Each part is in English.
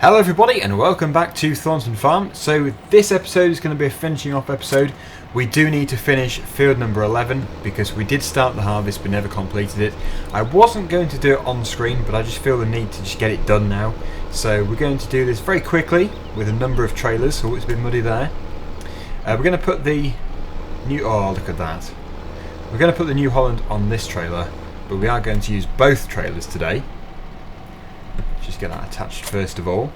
Hello everybody and welcome back to Thornton Farm. So this episode is going to be a finishing off episode. We do need to finish field number 11 because we did start the harvest but never completed it. I wasn't going to do it on screen, but I just feel the need to just get it done now. So we're going to do this very quickly with a number of trailers. Oh, it's a bit muddy there. We're going to put the new... oh, look at that. We're going to put the New Holland on this trailer, but we are going to use both trailers today. Just get that attached first of all.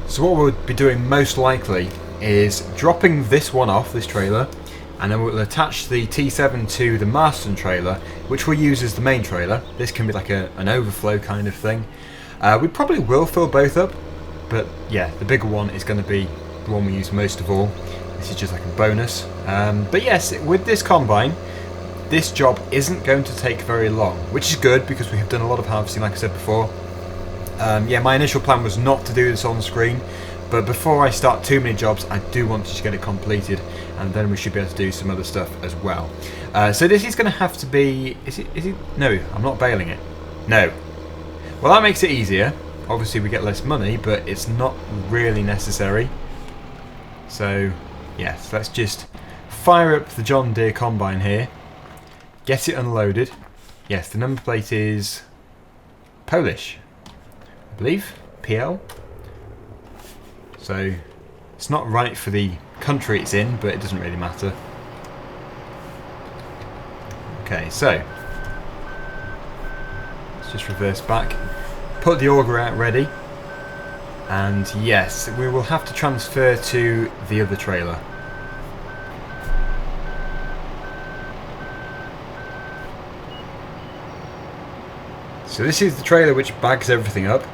So what we'll be doing most likely is dropping this one off, this trailer, and then we'll attach the T7 to the Marson trailer, which we'll use as the main trailer. This can be like an overflow kind of thing. We probably will fill both up, but yeah, the bigger one is going to be the one we use most of all. This is just like a bonus. But yes, with this combine, this job isn't going to take very long, which is good because we have done a lot of harvesting, like I said before. Yeah, my initial plan was not to do this on screen, but before I start too many jobs, I do want to just get it completed, and then we should be able to do some other stuff as well. So this is going to have to be... Is it? No, I'm not baling it. No. Well, that makes it easier. Obviously, we get less money, but it's not really necessary. So, yes, let's just fire up the John Deere combine here. Get it unloaded. Yes, the number plate is Polish, I believe, PL. So it's not right for the country it's in, but it doesn't really matter. Okay, so let's just reverse back, put the auger out ready, and yes, we will have to transfer to the other trailer. So this is the trailer which bags everything up.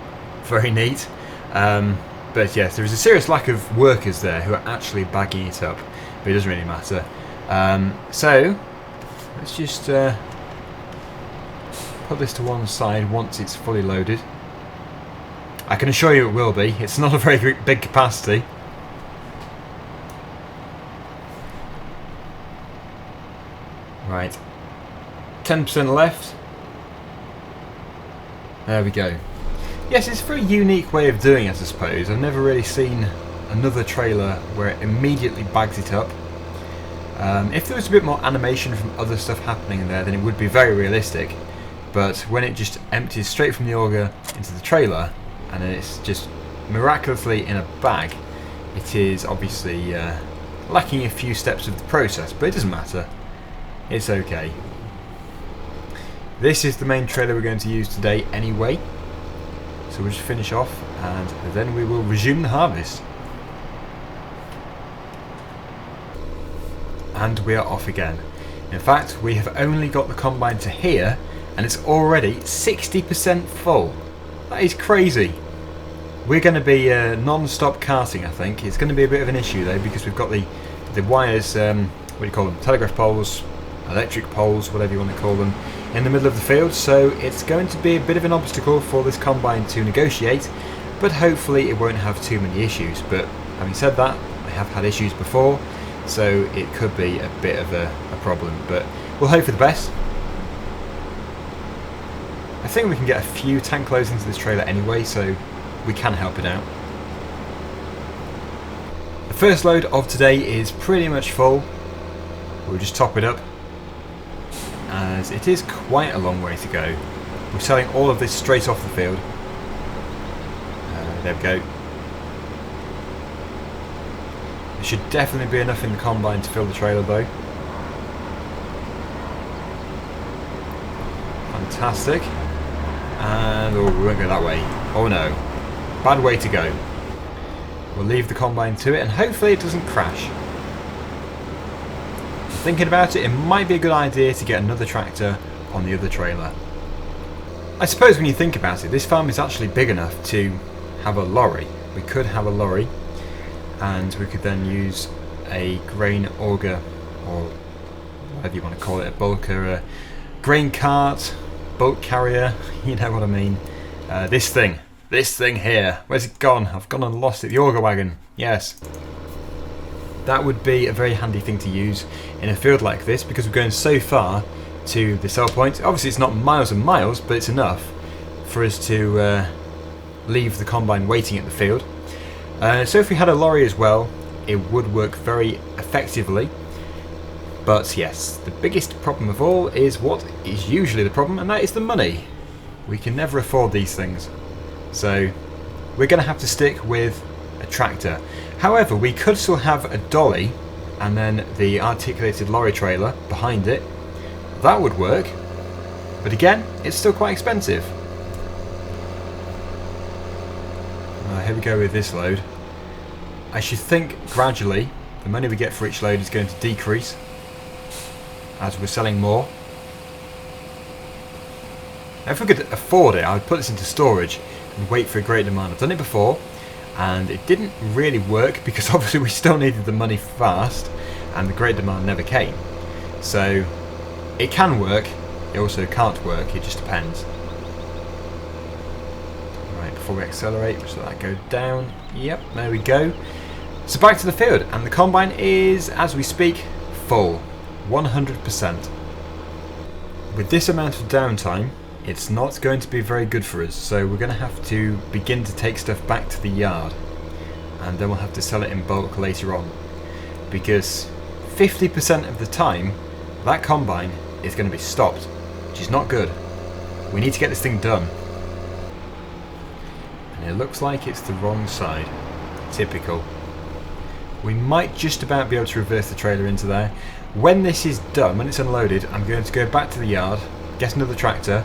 Very neat. But yes, there is a serious lack of workers there who are actually bagging it up, but it doesn't really matter. So let's just put this to one side once it's fully loaded. I can assure you it will be. It's not a very big capacity. Right, 10% left. There we go. Yes, it's a very unique way of doing it, I suppose. I've never really seen another trailer where it immediately bags it up. If there was a bit more animation from other stuff happening in there, then it would be very realistic. But when it just empties straight from the auger into the trailer, and then it's just miraculously in a bag, it is obviously lacking a few steps of the process, but it doesn't matter. It's okay. This is the main trailer we're going to use today anyway. So we'll just finish off and then we will resume the harvest. And we are off again. In fact, we have only got the combine to here and it's already 60% full. That is crazy. We're going to be non-stop carting, I think. It's going to be a bit of an issue though because we've got the wires, what do you call them, telegraph poles, electric poles, whatever you want to call them, in the middle of the field, so it's going to be a bit of an obstacle for this combine to negotiate, but hopefully it won't have too many issues. But having said that, I have had issues before, so it could be a bit of a problem, but we'll hope for the best. I think we can get a few tank loads into this trailer anyway, so we can help it out. The first load of today is pretty much full. We'll just top it up, as it is quite a long way to go. We're selling all of this straight off the field. There we go. There should definitely be enough in the combine to fill the trailer though. Fantastic. And oh, we won't go that way. Oh no. Bad way to go. We'll leave the combine to it and hopefully it doesn't crash. Thinking about it, it might be a good idea to get another tractor on the other trailer. I suppose when you think about it, this farm is actually big enough to have a lorry. We could have a lorry and we could then use a grain auger, or whatever you want to call it, a bulker, a grain cart, bulk carrier, you know what I mean. This thing here, where's it gone? I've gone and lost it, the auger wagon, yes. That would be a very handy thing to use in a field like this because we're going so far to the sell point. Obviously it's not miles and miles, but it's enough for us to leave the combine waiting at the field. So if we had a lorry as well, it would work very effectively. But yes, the biggest problem of all is what is usually the problem, and that is the money. We can never afford these things. So we're going to have to stick with a tractor. However, we could still have a dolly and then the articulated lorry trailer behind it. That would work. But again, it's still quite expensive. Here we go with this load. I should think gradually the money we get for each load is going to decrease as we're selling more. Now, if we could afford it, I would put this into storage and wait for a great demand. I've done it before and it didn't really work because obviously we still needed the money fast and the great demand never came. So it can work, it also can't work, it just depends. Right, before we accelerate, just let that go down. Yep, there we go. So back to the field, and the combine is, as we speak, full. 100%. With this amount of downtime, it's not going to be very good for us, so we're going to have to begin to take stuff back to the yard, and then we'll have to sell it in bulk later on, because 50% of the time that combine is going to be stopped, which is not good. We need to get this thing done. And it looks like it's the wrong side. Typical. We might just about be able to reverse the trailer into there. When this is done, when it's unloaded, I'm going to go back to the yard, get another tractor,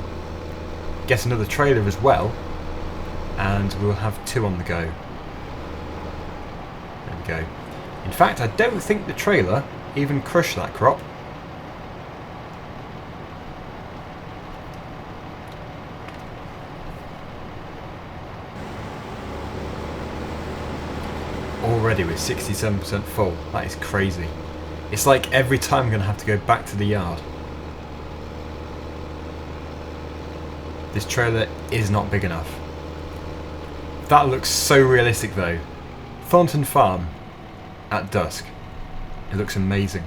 get another trailer as well, and we'll have two on the go. There we go. In fact, I don't think the trailer even crushed that crop. Already with 67% full. That is crazy. It's like every time I'm going to have to go back to the yard. This trailer is not big enough. That looks so realistic though. Thornton Farm at dusk. It looks amazing.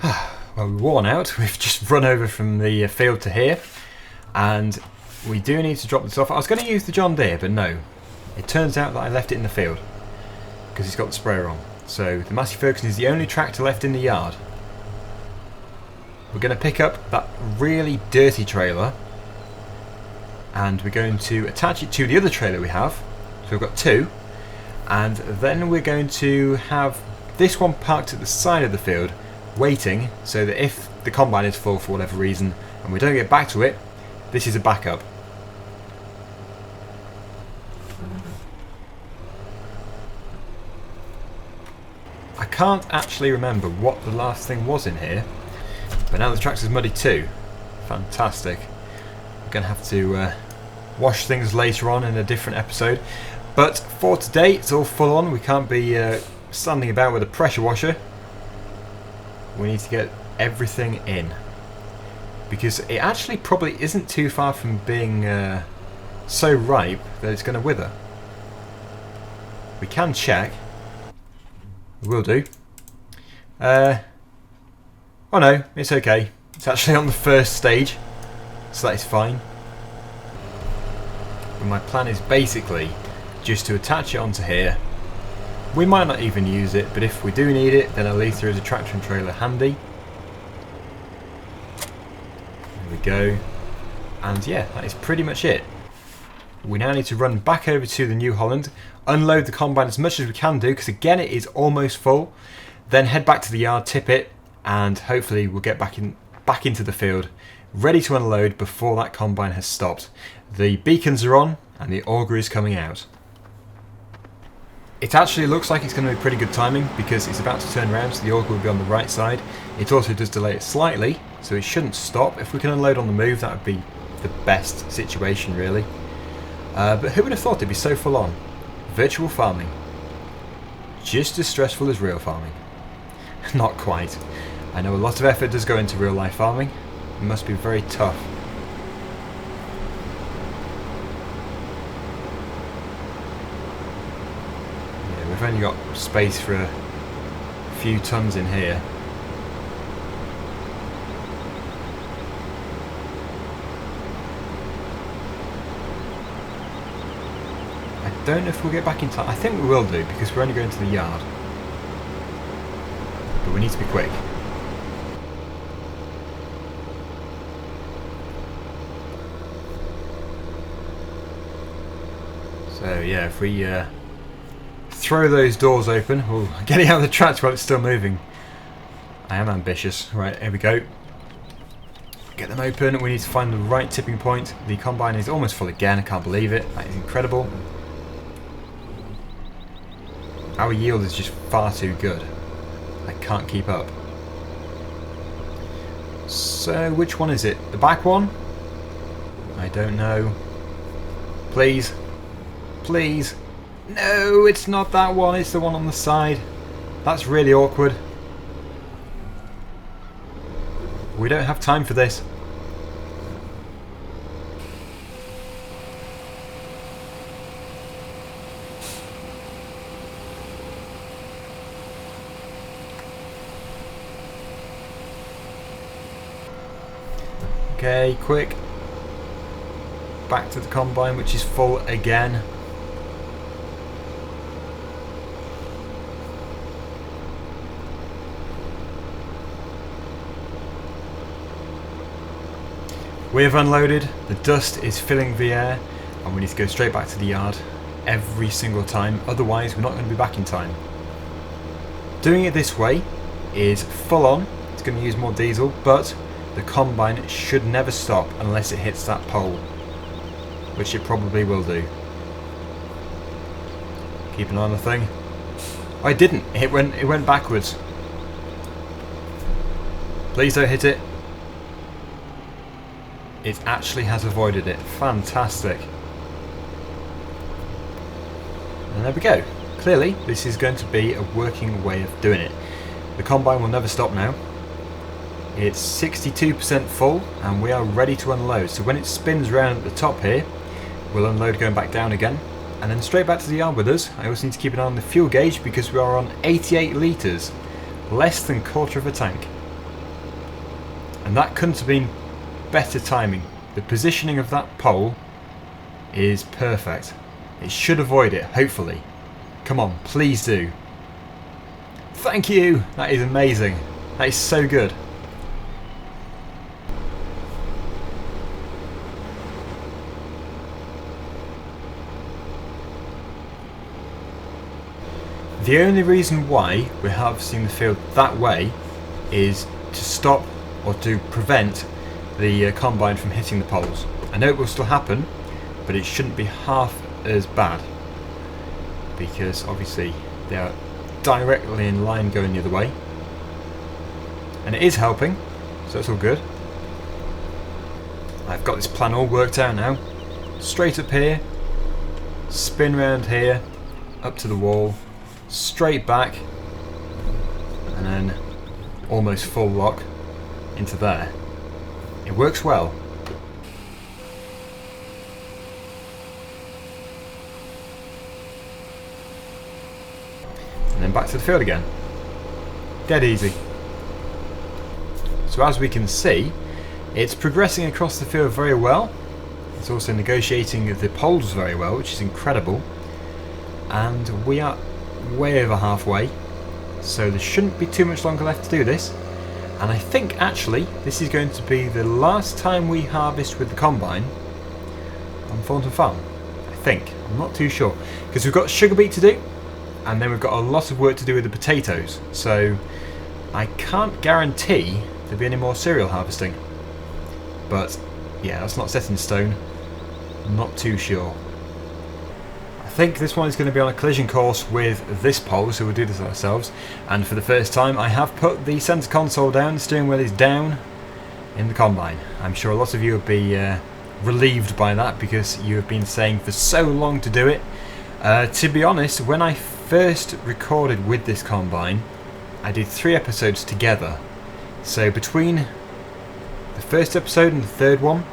Well, we're worn out. We've just run over from the field to here. And we do need to drop this off. I was going to use the John Deere, but no. It turns out that I left it in the field because it's got the sprayer on. So the Massey Ferguson is the only tractor left in the yard. We're going to pick up that really dirty trailer and we're going to attach it to the other trailer we have. So we've got two, and then we're going to have this one parked at the side of the field waiting, so that if the combine is full for whatever reason and we don't get back to it, this is a backup. I can't actually remember what the last thing was in here, but now the tractor's muddy too. Fantastic. We're going to have to wash things later on in a different episode, but for today it's all full on. We can't be standing about with a pressure washer. We need to get everything in, because it actually probably isn't too far from being so ripe that it's going to wither. We can check. We will do. Oh no, it's okay. It's actually on the first stage, so that is fine. But my plan is basically just to attach it onto here. We might not even use it, but if we do need it, then at least there is a tractor and trailer handy. There we go. And yeah, that is pretty much it. We now need to run back over to the New Holland, unload the combine as much as we can do, because again it is almost full, then head back to the yard, tip it, and hopefully we'll get back into the field, ready to unload before that combine has stopped. The beacons are on and the auger is coming out. It actually looks like it's going to be pretty good timing because it's about to turn around, so the auger will be on the right side. It also does delay it slightly, so it shouldn't stop. If we can unload on the move, that would be the best situation really. But who would have thought it'd be so full on? Virtual farming. Just as stressful as real farming. Not quite. I know a lot of effort does go into real life farming. It must be very tough. Yeah, we've only got space for a few tons in here. don't know if we'll get back in time. I think we will do, because we're only going to the yard. But we need to be quick. So yeah, if we throw those doors open, oh, getting out of the tractor while it's still moving. I am ambitious. Right, here we go. Get them open. We need to find the right tipping point. The combine is almost full again. I can't believe it. That is incredible. Our yield is just far too good. I can't keep up. So, which one is it? The back one? I don't know. Please. Please. No, it's not that one. It's the one on the side. That's really awkward. We don't have time for this. Okay, quick. Back to the combine, which is full again. We have unloaded, the dust is filling the air, and we need to go straight back to the yard every single time, otherwise we're not going to be back in time. Doing it this way is full on, it's going to use more diesel, but the combine should never stop unless it hits that pole, which it probably will do. Keep an eye on the thing. Oh, it didn't, it went backwards. Please don't hit it. It actually has avoided it. Fantastic. And there we go. Clearly, this is going to be a working way of doing it. The combine will never stop now. It's 62% full, and we are ready to unload. So when it spins around at the top here, we'll unload going back down again, and then straight back to the yard with us. I also need to keep an eye on the fuel gauge because we are on 88 litres, less than quarter of a tank. And that couldn't have been better timing. The positioning of that pole is perfect. It should avoid it, hopefully. Come on, please do. Thank you! That is amazing. That is so good. The only reason why we're harvesting the field that way is to stop or to prevent the combine from hitting the poles. I know it will still happen, but it shouldn't be half as bad because obviously they are directly in line going the other way, and it is helping, so that's all good. I've got this plan all worked out now. Straight up here, spin round here, up to the wall, straight back, and then almost full lock into there. It works well. And then back to the field again. Dead easy. So as we can see, it's progressing across the field very well. It's also negotiating the poles very well, which is incredible. And we are way over halfway, so there shouldn't be too much longer left to do this. And I think actually this is going to be the last time we harvest with the combine on Thornton Farm. I think. I'm not too sure. Because we've got sugar beet to do, and then we've got a lot of work to do with the potatoes. So I can't guarantee there'll be any more cereal harvesting. But yeah, that's not set in stone. I'm not too sure. I think this one is going to be on a collision course with this pole, so we'll do this ourselves. And for the first time I have put the centre console down, the steering wheel is down in the combine. I'm sure a lot of you will be relieved by that because you have been saying for so long to do it. To be honest, when I first recorded with this combine, I did 3 episodes together. So between the first episode and the third one,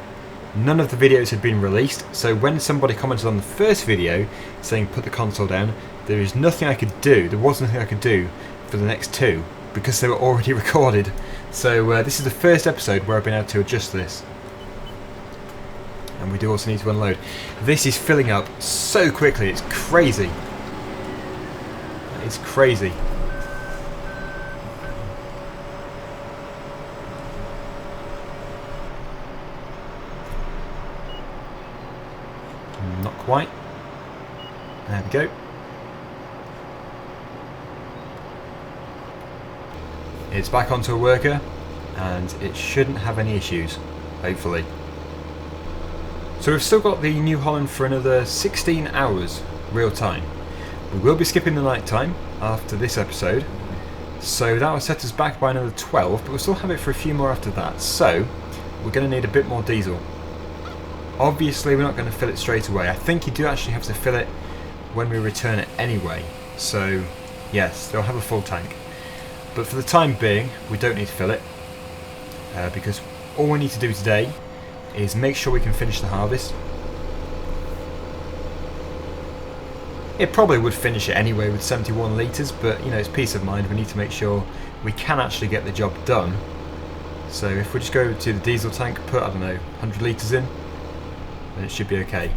none of the videos had been released, so when somebody commented on the first video saying put the console down, there is nothing I could do, there was nothing I could do for the next 2 because they were already recorded. So this is the first episode where I've been able to adjust this. and we do also need to unload. This is filling up so quickly, it's crazy. It's crazy. Not quite. There we go. It's back onto a worker, and it shouldn't have any issues, hopefully. So we've still got the New Holland for another 16 hours real time. We will be skipping the night time after this episode, so that will set us back by another 12, but we'll still have it for a few more after that, so we're going to need a bit more diesel. Obviously we're not going to fill it straight away. I think you do actually have to fill it when we return it anyway, so yes, they'll have a full tank. But for the time being, we don't need to fill it, because all we need to do today is make sure we can finish the harvest. It probably would finish it anyway with 71 litres, but you know, it's peace of mind. We need to make sure we can actually get the job done. So if we just go to the diesel tank, put, I don't know, 100 litres in, then it should be okay.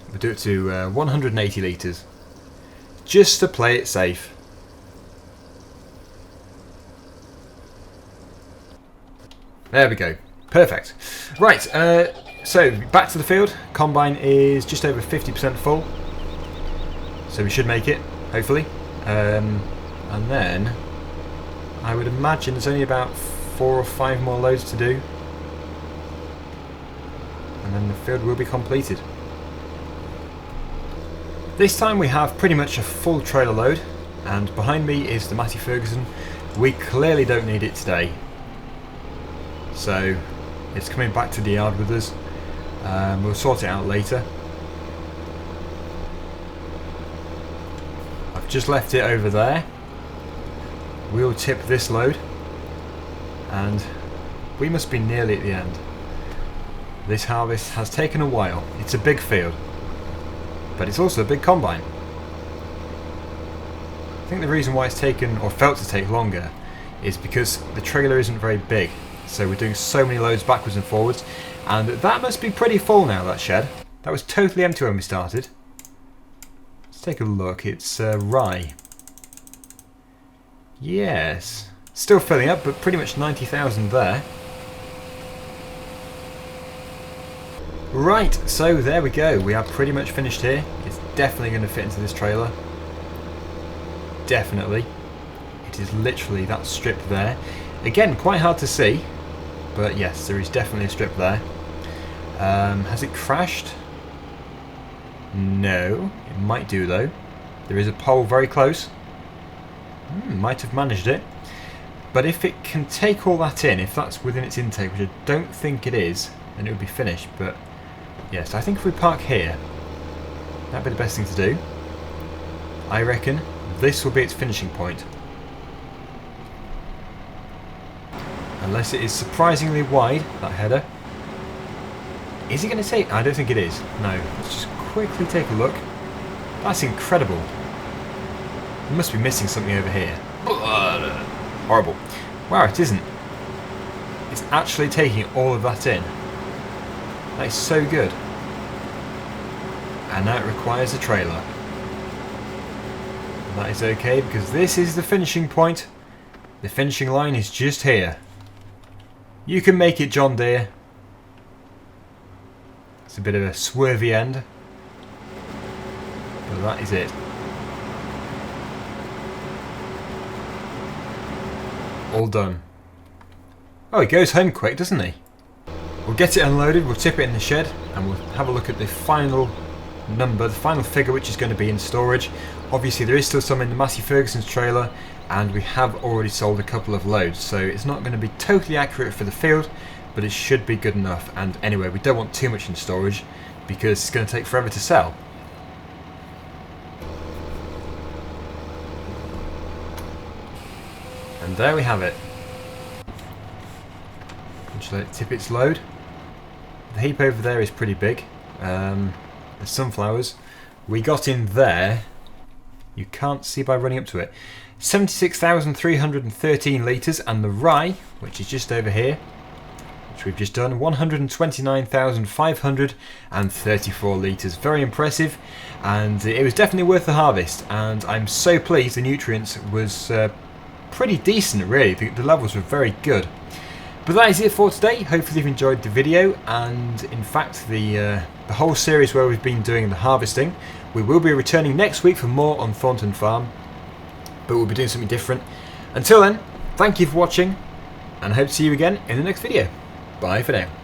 We'll do it to 180 litres. Just to play it safe. There we go. Perfect. Right, so back to the field. Combine is just over 50% full. So we should make it, hopefully. And then I would imagine there's only about 4 or 5 more loads to do. And then the field will be completed. This time we have pretty much a full trailer load, and behind me is the Massey Ferguson. We clearly don't need it today, so it's coming back to the yard with us. We'll sort it out later. I've just left it over there. We'll tip this load, and we must be nearly at the end. This harvest has taken a while. It's a big field, but it's also a big combine. I think the reason why it's taken, or felt to take longer, is because the trailer isn't very big, so we're doing so many loads backwards and forwards, and that must be pretty full now, that shed. That was totally empty when we started. Let's take a look. It's rye. Yes, still filling up, but pretty much 90,000 there. Right, so there we go. We are pretty much finished here. It's definitely going to fit into this trailer. Definitely. It is literally that strip there. Again, quite hard to see, but yes, there is definitely a strip there. Has it crashed? No, it might do though. There is a pole very close. Might have managed it. But if it can take all that in, if that's within its intake, which I don't think it is, then it would be finished. But yes, I think if we park here, that'd be the best thing to do. I reckon this will be its finishing point. Unless it is surprisingly wide, that header. Is it going to take? I don't think it is. No. Let's just quickly take a look. That's incredible. We must be missing something over here. Horrible. Wow, it isn't. It's actually taking all of that in. That is so good. And that requires a trailer. And that is okay, because this is the finishing point. The finishing line is just here. You can make it, John Deere. It's a bit of a swervy end, but that is it. All done. Oh, he goes home quick, doesn't he? We'll get it unloaded, we'll tip it in the shed, and we'll have a look at the final number, the final figure, which is going to be in storage. Obviously there is still some in the Massey Ferguson's trailer, and we have already sold a couple of loads, so it's not going to be totally accurate for the field, but it should be good enough. And anyway, we don't want too much in storage because it's going to take forever to sell. And there we have it. Just let it tip its load. The heap over there is pretty big. The sunflowers. We got in there, you can't see by running up to it, 76,313 litres, and the rye, which is just over here, which we've just done, 129,534 litres. Very impressive, and it was definitely worth the harvest, and I'm so pleased the nutrients was pretty decent really. The levels were very good. But that is it for today. Hopefully you've enjoyed the video, and in fact the whole series where we've been doing the harvesting. We will be returning next week for more on Thornton Farm, but we'll be doing something different. Until then, thank you for watching, and I hope to see you again in the next video. Bye for now.